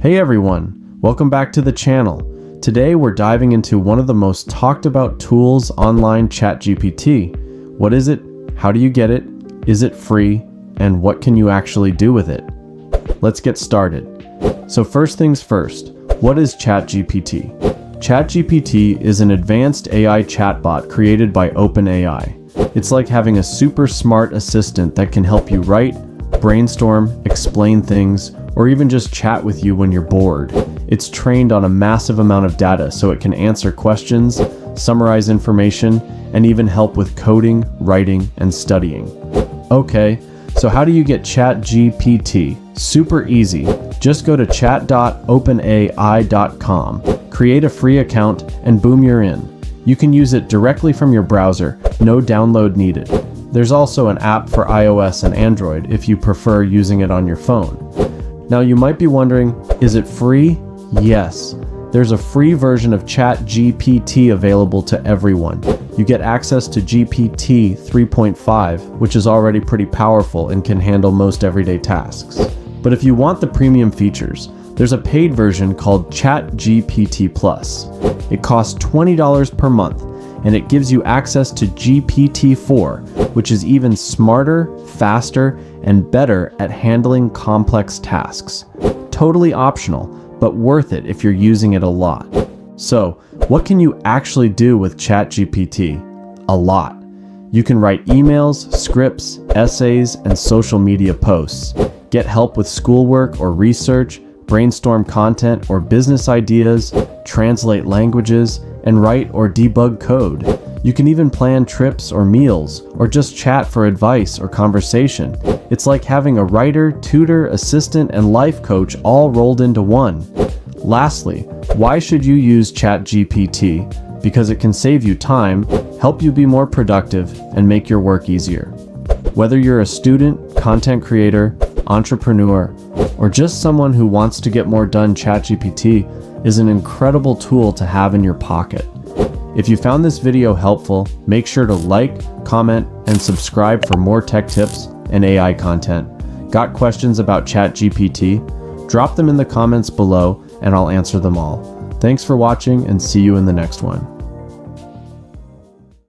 Hey everyone, welcome back to the channel. Today we're diving into one of the most talked about tools online, ChatGPT. What is it? How do you get it? Is it free? And what can you actually do with it? Let's get started. So first things first, what is ChatGPT? ChatGPT is an advanced AI chatbot created by OpenAI. It's like having a super smart assistant that can help you write, brainstorm, explain things, or even just chat with you when you're bored. It's trained on a massive amount of data so it can answer questions, summarize information, and even help with coding, writing, and studying. Okay, so how do you get ChatGPT? Super easy. Just go to chat.openai.com, create a free account, and boom, you're in. You can use it directly from your browser, no download needed. There's also an app for iOS and Android if you prefer using it on your phone. Now you might be wondering, is it free? Yes. There's a free version of ChatGPT available to everyone. You get access to GPT 3.5, which is already pretty powerful and can handle most everyday tasks. But if you want the premium features, there's a paid version called ChatGPT Plus. It costs $20 per month, and it gives you access to GPT-4, which is even smarter, faster, and better at handling complex tasks. Totally optional, but worth it if you're using it a lot. So, what can you actually do with ChatGPT? A lot. You can write emails, scripts, essays, and social media posts, get help with schoolwork or research, brainstorm content or business ideas, translate languages, and write or debug code. You can even plan trips or meals, or just chat for advice or conversation. It's like having a writer, tutor, assistant, and life coach all rolled into one. Lastly, why should you use ChatGPT? Because it can save you time, help you be more productive, and make your work easier. Whether you're a student, content creator, entrepreneur, or just someone who wants to get more done, ChatGPT is an incredible tool to have in your pocket. If you found this video helpful, make sure to like, comment, and subscribe for more tech tips and AI content. Got questions about ChatGPT? Drop them in the comments below and I'll answer them all. Thanks for watching and see you in the next one.